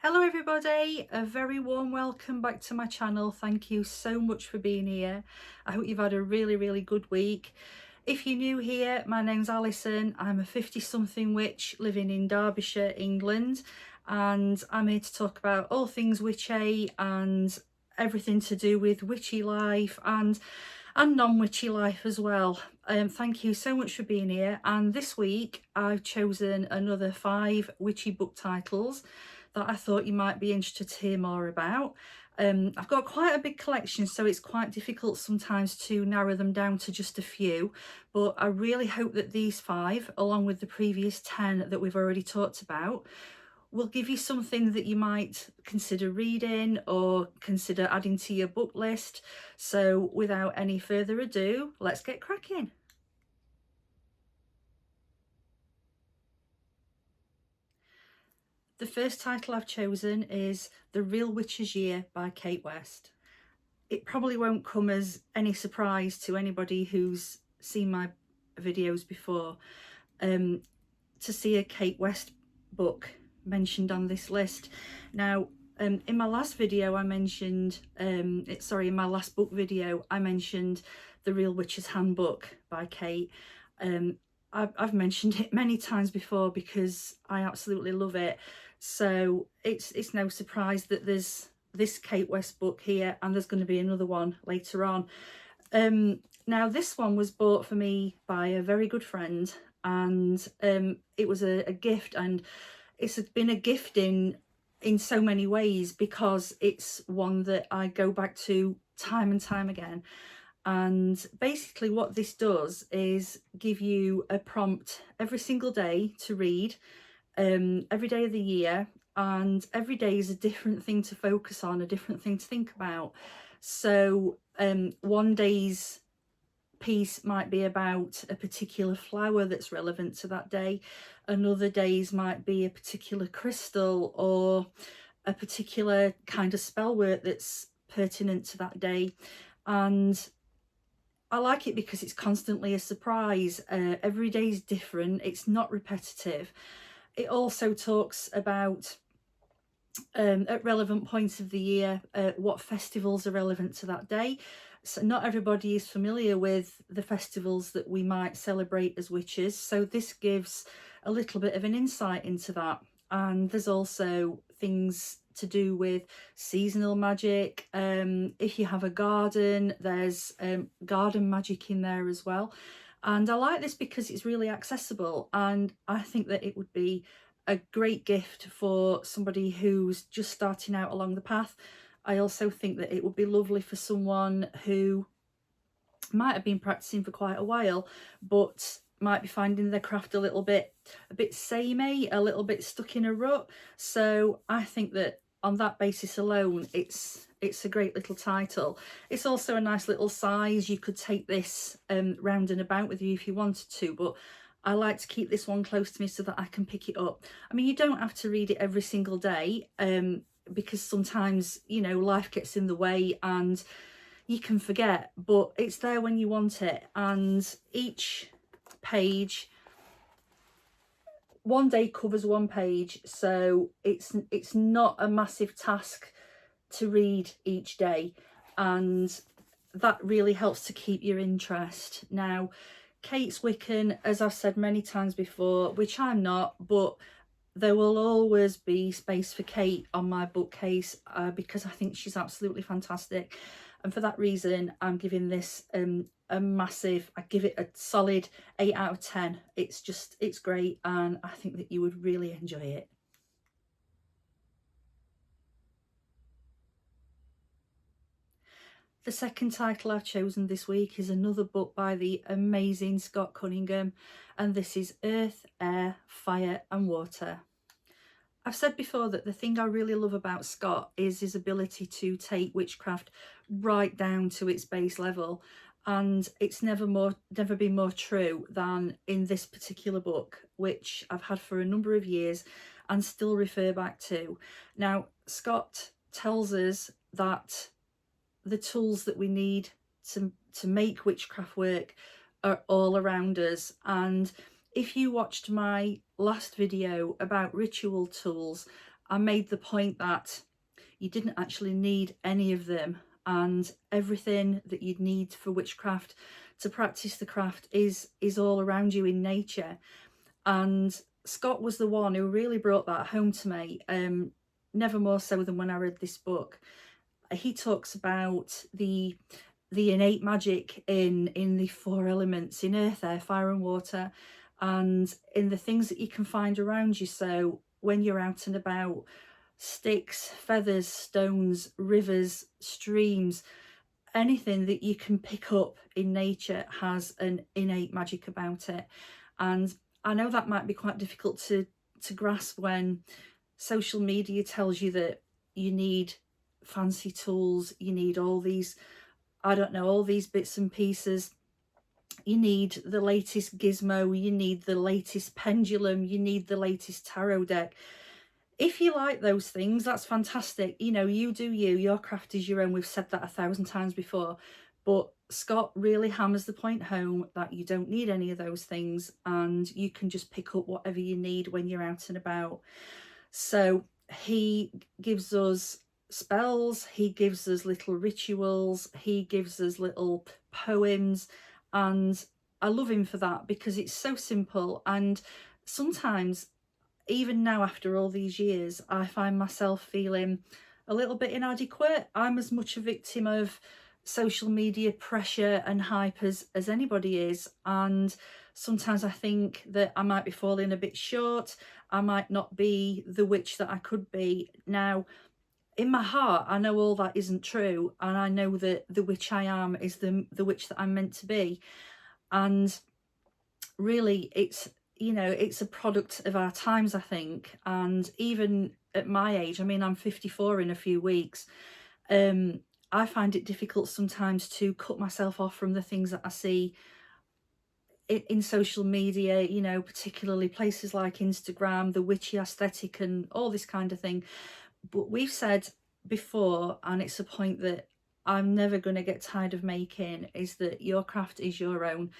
Hello everybody, a very warm welcome back to my channel. Thank you so much for being here. I hope you've had a really good week. If you're new here, my name's Alison. I'm a 50 something witch living in Derbyshire, England, and I'm here to talk about all things witchy and everything to do with witchy life and non-witchy life as well. Thank you so much for being here, and this week I've chosen another 5 witchy book titles that I thought you might be interested to hear more about. I've got quite a big collection, so it's quite difficult sometimes to narrow them down to just a few, but I really hope that these 5, along with the previous 10 that we've already talked about, will give you something that you might consider reading or consider adding to your book list. So without any further ado, let's get cracking. The first title I've chosen is The Real Witch's Year by Kate West. It probably won't come as any surprise to anybody who's seen my videos before to see a Kate West book mentioned on this list. Now, in my last video I mentioned, in my last book video I mentioned The Real Witch's Handbook by Kate. I've mentioned it many times before because I absolutely love it. So it's no surprise that there's this Kate West book here, and there's going to be another one later on. Now this one was bought for me by a very good friend, and it was a gift, and it's been a gift in so many ways because it's one that I go back to time and time again. And basically what this does is give you a prompt every single day to read, every day of the year, and every day is a different thing to focus on, a different thing to think about. So one day's piece might be about a particular flower that's relevant to that day. Another day's might be a particular crystal or a particular kind of spell work that's pertinent to that day. And I like it because it's constantly a surprise. Every day is different. It's not repetitive. It also talks about at relevant points of the year what festivals are relevant to that day. So not everybody is familiar with the festivals that we might celebrate as witches, so this gives a little bit of an insight into that. And there's also things to do with seasonal magic. If you have a garden, there's garden magic in there as well. And I like this because it's really accessible, and I think that it would be a great gift for somebody who's just starting out along the path. I also think that it would be lovely for someone who might have been practicing for quite a while but might be finding their craft a bit samey, a little bit stuck in a rut. So I think that on that basis alone, it's a great little title. It's also a nice little size. You could take this round and about with you if you wanted to, but I like to keep this one close to me so that I can pick it up. I mean, you don't have to read it every single day because sometimes, you know, life gets in the way and you can forget, but it's there when you want it. And each page, one day covers one page, so it's not a massive task to read each day, and that really helps to keep your interest. Now, Kate's Wiccan, as I've said many times before, which I'm not, but there will always be space for Kate on my bookcase because I think she's absolutely fantastic. And for that reason, I'm giving this a massive, I give it a solid 8 out of 10. It's great, and I think that you would really enjoy it. The second title I've chosen this week is another book by the amazing Scott Cunningham, and this is Earth, Air, Fire and Water. I've said before that the thing I really love about Scott is his ability to take witchcraft right down to its base level, and it's never been more true than in this particular book, which I've had for a number of years and still refer back to. Now, Scott tells us that the tools that we need to make witchcraft work are all around us. And if you watched my last video about ritual tools, I made the point that you didn't actually need any of them, and everything that you'd need for witchcraft to practice the craft is all around you in nature. And Scott was the one who really brought that home to me, never more so than when I read this book. He talks about the innate magic in the four elements, in earth, air, fire and water, and in the things that you can find around you. So when you're out and about, sticks, feathers, stones, rivers, streams, anything that you can pick up in nature has an innate magic about it. And I know that might be quite difficult to grasp when social media tells you that you need fancy tools, you need all these, I don't know, all these bits and pieces. You need the latest gizmo, you need the latest pendulum, you need the latest tarot deck. If you like those things, that's fantastic. You know, you do you, your craft is your own. We've said that 1,000 times before. But Scott really hammers the point home that you don't need any of those things, and you can just pick up whatever you need when you're out and about. So he gives us spells, he gives us little rituals, he gives us little poems, and I love him for that because it's so simple. And sometimes, even now after all these years, I find myself feeling a little bit inadequate. I'm as much a victim of social media pressure and hype as anybody is, and sometimes I think that I might be falling a bit short. I might not be the witch that I could be. Now, in my heart, I know all that isn't true, and I know that the witch I am is the witch that I'm meant to be. And really, it's, you know, it's a product of our times, I think. And even at my age, I mean, I'm 54 in a few weeks, I find it difficult sometimes to cut myself off from the things that I see in social media, you know, particularly places like Instagram, the witchy aesthetic and all this kind of thing. But we've said before, and it's a point that I'm never going to get tired of making, is that your craft is your own,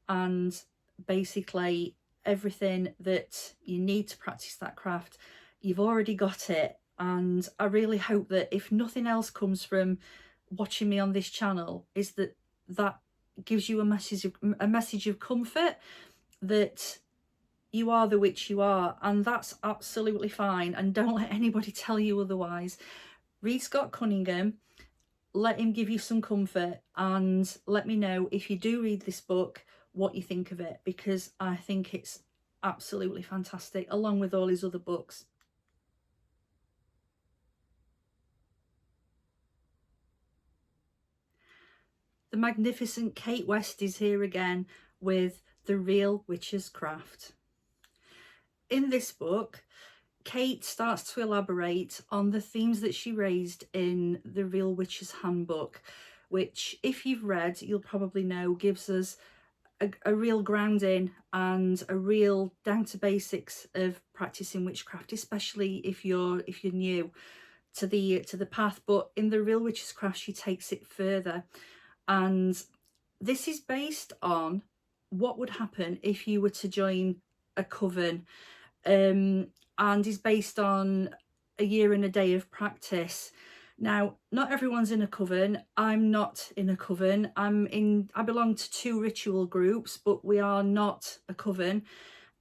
and basically everything that you need to practice that craft, you've already got it. And I really hope that if nothing else comes from watching me on this channel, is that gives you a message of comfort, that you are the witch you are, and that's absolutely fine. And don't let anybody tell you otherwise. Read Scott Cunningham, let him give you some comfort, and let me know if you do read this book what you think of it, because I think it's absolutely fantastic, along with all his other books. The magnificent Kate West is here again with The Real Witch's Craft. In this book, Kate starts to elaborate on the themes that she raised in The Real Witch's Handbook, which, if you've read, you'll probably know gives us a real grounding and a real down to basics of practicing witchcraft, especially if you're new to the path. But in The Real Witch's Craft, she takes it further, and this is based on what would happen if you were to join a coven, and is based on a year and a day of practice. Now, not everyone's in a coven. I'm not in a coven. I belong to 2 ritual groups, but we are not a coven.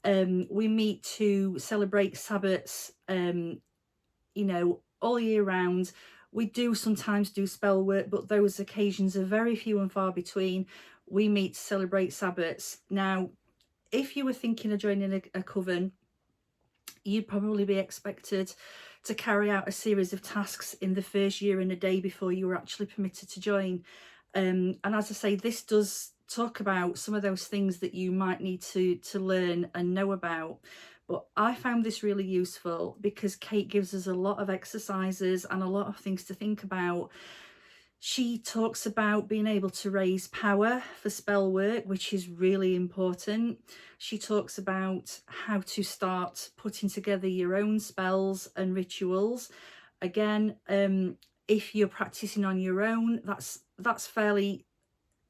We meet to celebrate Sabbats, you know, all year round. We do sometimes do spell work, but those occasions are very few and far between. We meet to celebrate Sabbats. Now, if you were thinking of joining a coven, you'd probably be expected to carry out a series of tasks in the first year and a day before you were actually permitted to join. And as I say, this does talk about some of those things that you might need to learn and know about. But I found this really useful because Kate gives us a lot of exercises and a lot of things to think about. She talks about being able to raise power for spell work, which is really important. She talks about how to start putting together your own spells and rituals. Again, if you're practicing on your own, that's fairly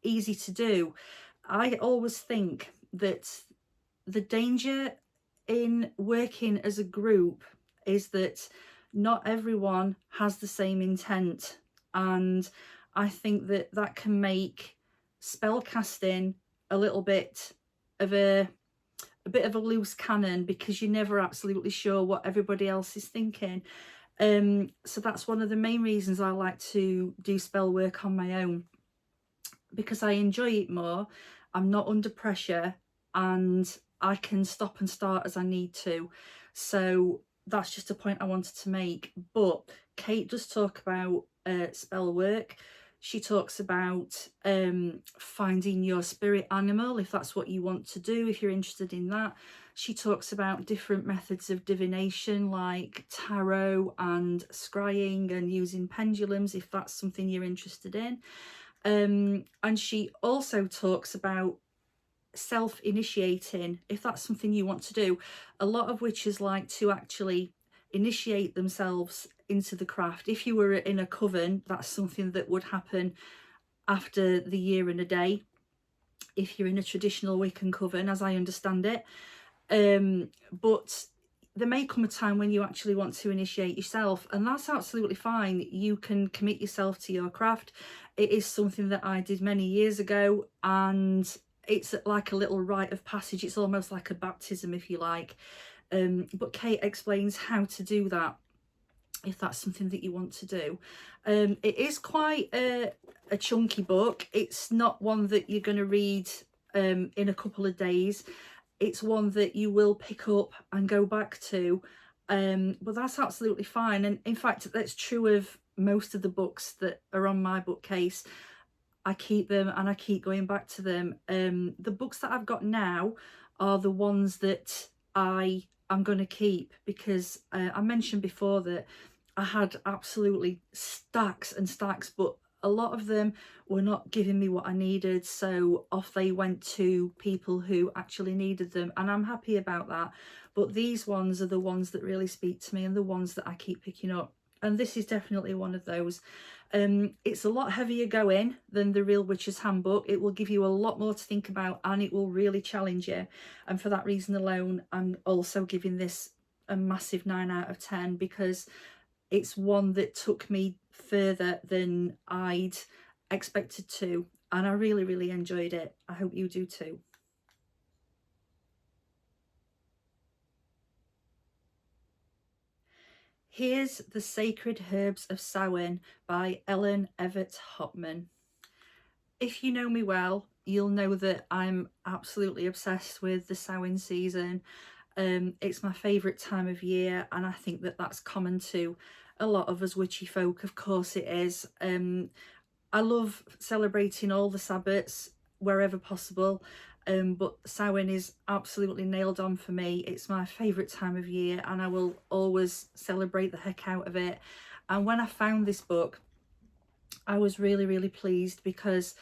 easy to do. I always think that the danger in working as a group is that not everyone has the same intent, and I think that that can make spell casting a little bit of a bit of a loose cannon, because you're never absolutely sure what everybody else is thinking. So that's one of the main reasons I like to do spell work on my own, because I enjoy it more. I'm not under pressure, and I can stop and start as I need to. So that's just a point I wanted to make. But Kate does talk about spell work. She talks about finding your spirit animal, if that's what you want to do, if you're interested in that. She talks about different methods of divination, like tarot and scrying and using pendulums, if that's something you're interested in. And she also talks about self-initiating, if that's something you want to do. A lot of witches like to actually initiate themselves into the craft. If you were in a coven, that's something that would happen after the year and a day, if you're in a traditional Wiccan coven, as I understand it. But there may come a time when you actually want to initiate yourself, and that's absolutely fine. You can commit yourself to your craft. It is something that I did many years ago, and it's like a little rite of passage. It's almost like a baptism, if you like. But Kate explains how to do that, if that's something that you want to do. It is quite a chunky book. It's not one that you're going to read in a couple of days. It's one that you will pick up and go back to, but that's absolutely fine. And in fact, that's true of most of the books that are on my bookcase. I keep them and I keep going back to them. The books that I've got now are the ones that I am going to keep, because I mentioned before that I had absolutely stacks and stacks, but a lot of them were not giving me what I needed, so off they went to people who actually needed them, and I'm happy about that. But these ones are the ones that really speak to me, and the ones that I keep picking up, and this is definitely one of those. It's a lot heavier going than the Real Witch's Handbook. It will give you a lot more to think about, and it will really challenge you, and for that reason alone, I'm also giving this a massive 9 out of 10, because it's one that took me further than I'd expected to, and I really, really enjoyed it. I hope you do too. Here's The Sacred Herbs of Samhain by Ellen Everett Hopman. If you know me well, you'll know that I'm absolutely obsessed with the Samhain season. It's my favourite time of year, and I think that that's common to a lot of us witchy folk. Of course it is. I love celebrating all the Sabbats wherever possible, but Samhain is absolutely nailed on for me. It's my favourite time of year, and I will always celebrate the heck out of it. And when I found this book, I was really, really pleased, because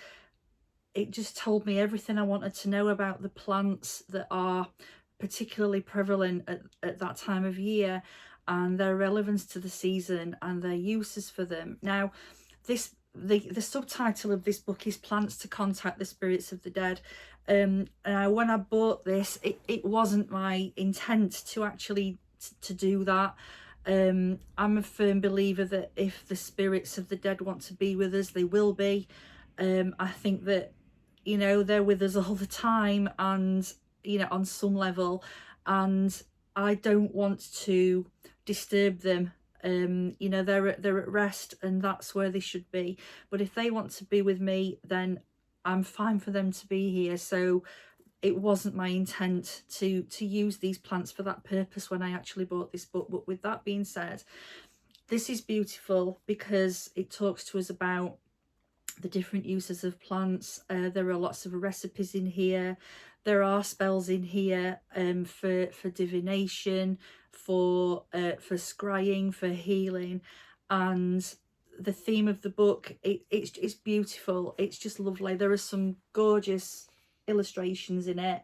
it just told me everything I wanted to know about the plants that are particularly prevalent at that time of year, and their relevance to the season and their uses for them. Now, the subtitle of this book is Plants to Contact the Spirits of the Dead. And when I bought this, it wasn't my intent to actually to do that. I'm a firm believer that if the spirits of the dead want to be with us, they will be. I think that, you know, they're with us all the time, and, you know, on some level, and I don't want to disturb them. You know, they're at rest, and that's where they should be. But if they want to be with me, then I'm fine for them to be here. So it wasn't my intent to use these plants for that purpose when I actually bought this book. But with that being said, this is beautiful because it talks to us about the different uses of plants. There are lots of recipes in here. There are spells in here for divination, for scrying, for healing, and the theme of the book, it's beautiful. It's just lovely. There are some gorgeous illustrations in it.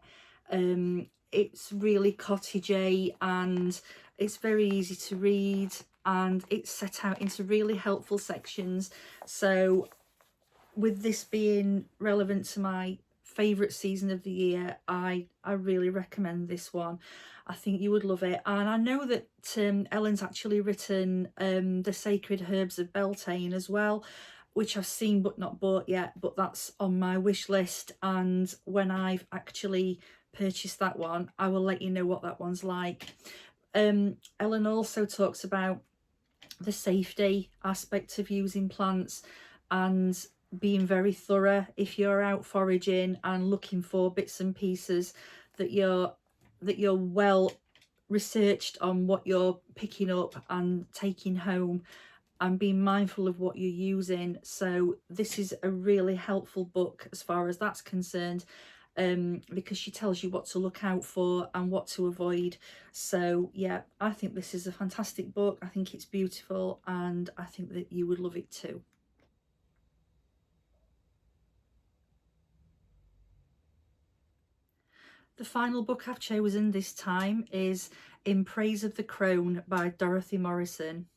It's really cottagey, and it's very easy to read, and it's set out into really helpful sections. So with this being relevant to my favourite season of the year, I really recommend this one. I think you would love it. And I know that Ellen's actually written The Sacred Herbs of Beltane as well, which I've seen but not bought yet, but that's on my wish list. And when I've actually purchased that one, I will let you know what that one's like. Ellen also talks about the safety aspect of using plants and being very thorough if you're out foraging and looking for bits and pieces, that you're well researched on what you're picking up and taking home, and being mindful of what you're using. So this is a really helpful book as far as that's concerned, because she tells you what to look out for and what to avoid. So yeah, I think this is a fantastic book. I think it's beautiful, and I think that you would love it too. The final book I've chosen this time is In Praise of the Crone by Dorothy Morrison.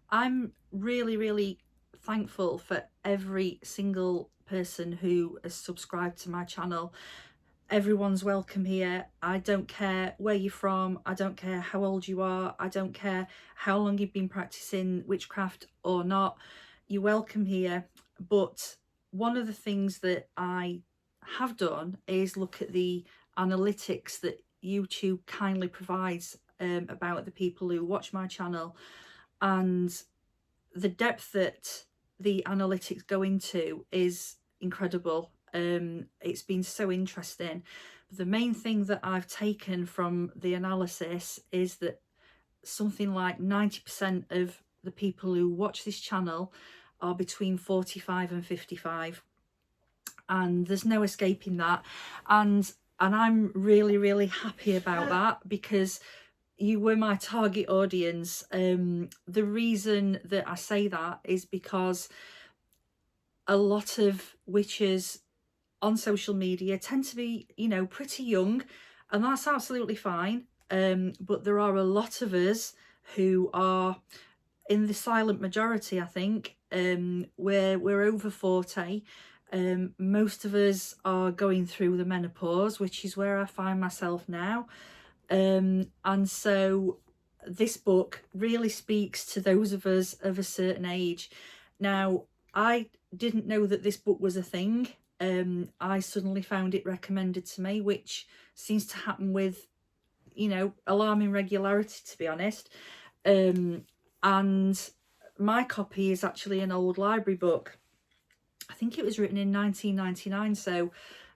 I'm really thankful for every single person who has subscribed to my channel. Everyone's welcome here. I don't care where you're from, I don't care how old you are, I don't care how long you've been practicing witchcraft or not, you're welcome here. But one of the things that I have done is look at the analytics that YouTube kindly provides about the people who watch my channel, and the depth that the analytics go into is incredible. It's been so interesting. But the main thing that I've taken from the analysis is that something like 90% of the people who watch this channel are between 45 and 55, and there's no escaping that. And I'm really happy about that, because you were my target audience. The reason that I say that is because a lot of witches on social media tend to be, you know, pretty young, and that's absolutely fine. But there are a lot of us who are in the silent majority, I think, where we're over 40. Most of us are going through the menopause, which is where I find myself now. And so this book really speaks to those of us of a certain age. Now, I didn't know that this book was a thing. I suddenly found it recommended to me, which seems to happen with, you know, alarming regularity, to be honest. And my copy is actually an old library book. I think it was written in 1999, so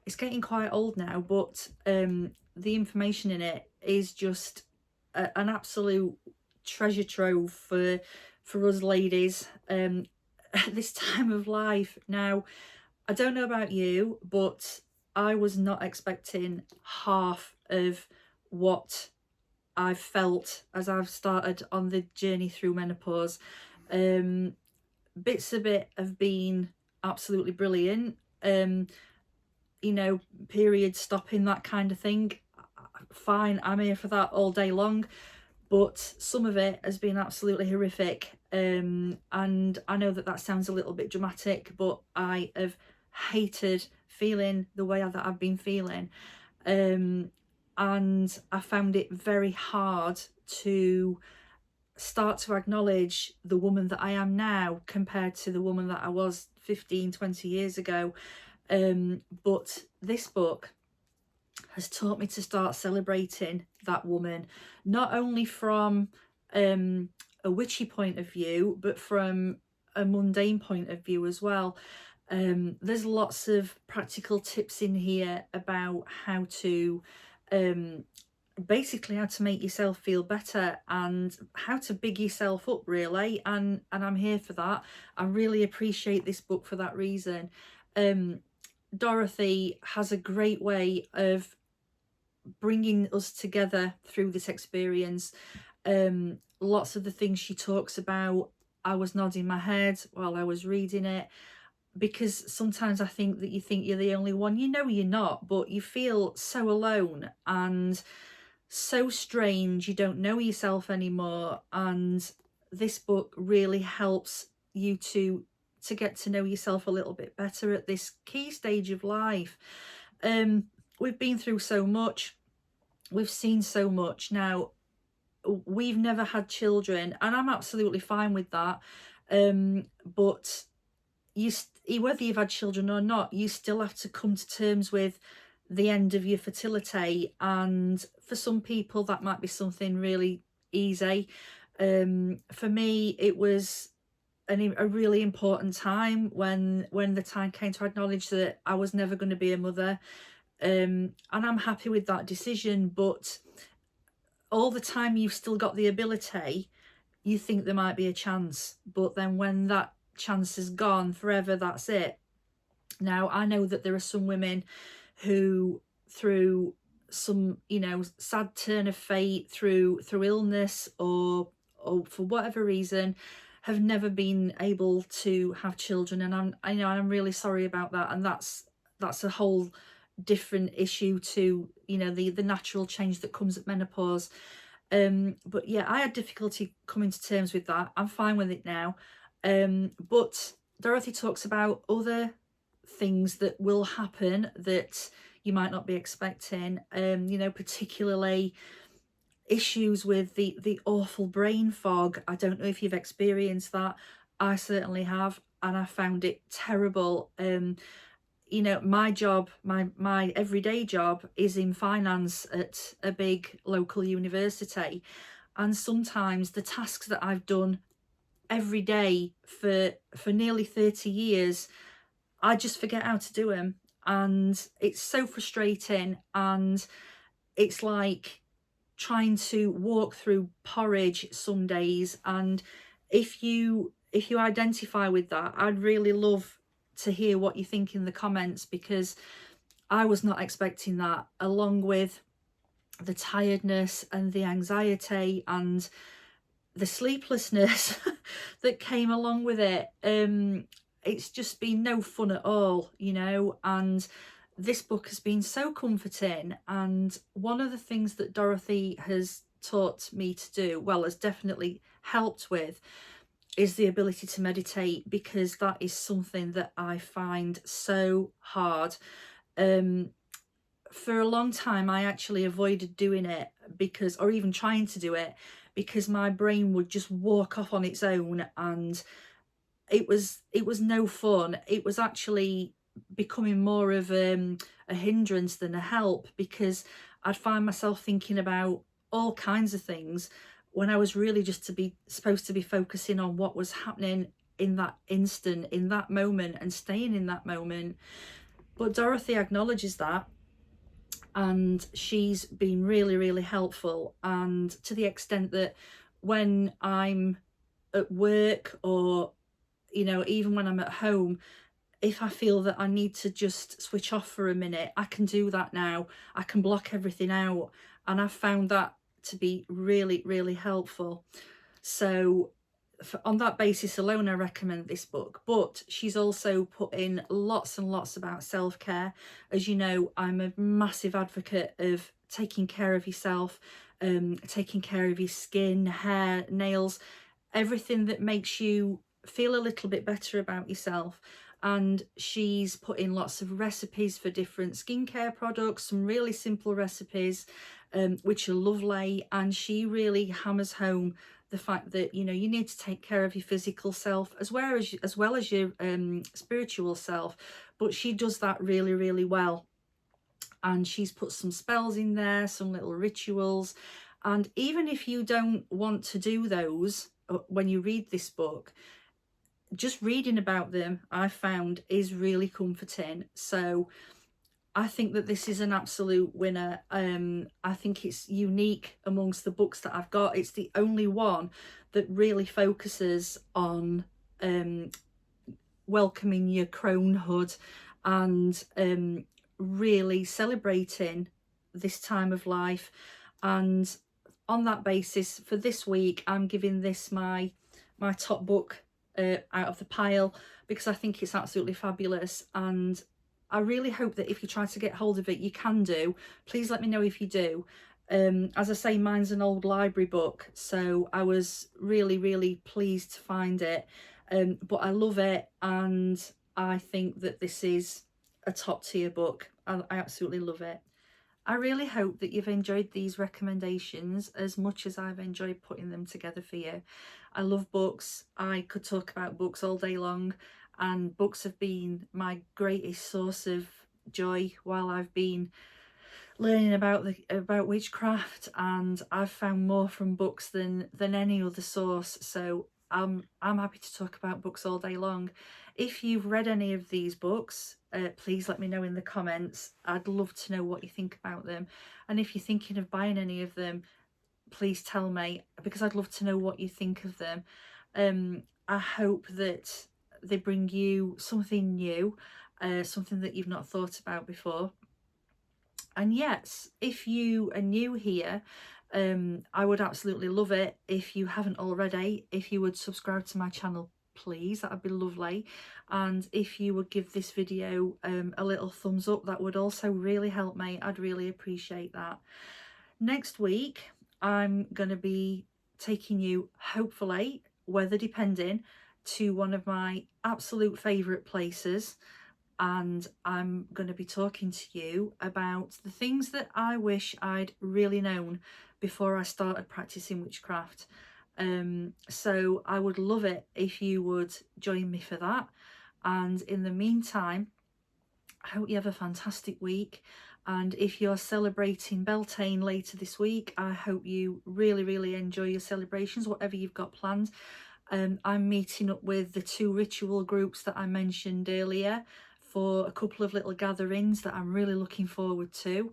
it's getting quite old now, but the information in it is just an absolute treasure trove for us ladies at this time of life. Now, I don't know about you, but I was not expecting half of what I've felt as I've started on the journey through menopause. Bits of it have been absolutely brilliant. You know, period stopping, that kind of thing, fine, I'm here for that all day long. But some of it has been absolutely horrific, and I know that that sounds a little bit dramatic, but I have hated feeling the way that I've been feeling, and I found it very hard to start to acknowledge the woman that I am now compared to the woman that I was 15-20 years ago. But this book has taught me to start celebrating that woman, not only from a witchy point of view, but from a mundane point of view as well. There's lots of practical tips in here about how to basically how to make yourself feel better and how to big yourself up, really, and I'm here for that. I really appreciate this book for that reason. Dorothy has a great way of bringing us together through this experience. Lots of the things she talks about, I was nodding my head while I was reading it, because sometimes I think that you think you're the only one. You know you're not, but you feel so alone and so strange. You don't know yourself anymore, and this book really helps you to to get to know yourself a little bit better at this key stage of life. We've been through so much, we've seen so much. Now, we've never had children, and I'm absolutely fine with that. But whether you've had children or not, you still have to come to terms with the end of your fertility, and for some people that might be something really easy. For me, it was a really important time when the time came to acknowledge that I was never going to be a mother, and I'm happy with that decision. But all the time you've still got the ability, you think there might be a chance, but then when that chance is gone forever, that's it. Now, I know that there are some women who, through some, sad turn of fate, through illness or for whatever reason, have never been able to have children, and I'm really sorry about that. And that's a whole different issue to the natural change that comes at menopause. But yeah, I had difficulty coming to terms with that. I'm fine with it now. But Dorothy talks about other things that will happen that you might not be expecting, particularly issues with the awful brain fog. I don't know if you've experienced that. I certainly have, and I found it terrible. My job, my everyday job is in finance at a big local university, and sometimes the tasks that I've done every day for nearly 30 years, I just forget how to do them, and it's so frustrating. And it's like trying to walk through porridge some days. And if you identify with that, I'd really love to hear what you think in the comments, because I was not expecting that, along with the tiredness and the anxiety and the sleeplessness that came along with it. It's just been no fun at all, and this book has been so comforting. And one of the things that Dorothy has taught me to do, well, has definitely helped with, is the ability to meditate, because that is something that I find so hard. For a long time, I actually avoided doing it, or even trying to do it, because my brain would just walk off on its own, and it was no fun. It was actually becoming more of a hindrance than a help, because I'd find myself thinking about all kinds of things when I was really just supposed to be focusing on what was happening in that instant, in that moment, and staying in that moment. But Dorothy acknowledges that, and she's been really, really helpful. And to the extent that when I'm at work, or even when I'm at home, if I feel that I need to just switch off for a minute, I can do that now. I can block everything out, and I've found that to be really, really helpful. So on that basis alone, I recommend this book. But she's also put in lots and lots about self-care. As you know, I'm a massive advocate of taking care of yourself, taking care of your skin, hair, nails, everything that makes you feel a little bit better about yourself. And she's put in lots of recipes for different skincare products, some really simple recipes, which are lovely. And she really hammers home the fact that you need to take care of your physical self as well as your spiritual self. But she does that really, really well. And she's put some spells in there, some little rituals. And even if you don't want to do those when you read this book, just reading about them, I found, is really comforting. So I think that this is an absolute winner. I think it's unique amongst the books that I've got. It's the only one that really focuses on welcoming your cronehood and really celebrating this time of life. And on that basis, for this week, I'm giving this my top book out of the pile, because I think it's absolutely fabulous. And I really hope that if you try to get hold of it, you can do. Please let me know if you do. As I say, mine's an old library book, so I was really, really pleased to find it. but I love it, and I think that this is a top tier book. I absolutely love it. I really hope that you've enjoyed these recommendations as much as I've enjoyed putting them together for you. I love books. I could talk about books all day long, and books have been my greatest source of joy while I've been learning about witchcraft, and I've found more from books than any other source. So I'm happy to talk about books all day long. If you've read any of these books, please let me know in the comments. I'd love to know what you think about them, and if you're thinking of buying any of them, please tell me, because I'd love to know what you think of them. I hope that they bring you something new, something that you've not thought about before. And yes, if you are new here, I would absolutely love it if you haven't already, if you would subscribe to my channel, please, that'd be lovely. And if you would give this video a little thumbs up, that would also really help me. I'd really appreciate that. Next week, I'm going to be taking you, hopefully, weather depending, to one of my absolute favourite places, and I'm going to be talking to you about the things that I wish I'd really known before I started practicing witchcraft. So I would love it if you would join me for that. And in the meantime, I hope you have a fantastic week. And if you're celebrating Beltane later this week, I hope you really enjoy your celebrations, whatever you've got planned. I'm meeting up with the 2 ritual groups that I mentioned earlier for a couple of little gatherings that I'm really looking forward to,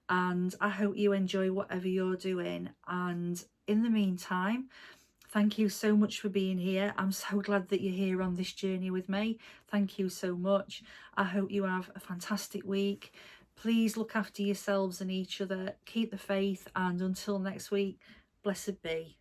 and I hope you enjoy whatever you're doing. And in the meantime, thank you so much for being here. I'm so glad that you're here on this journey with me. Thank you so much. I hope you have a fantastic week. Please look after yourselves and each other, keep the faith, and until next week, blessed be.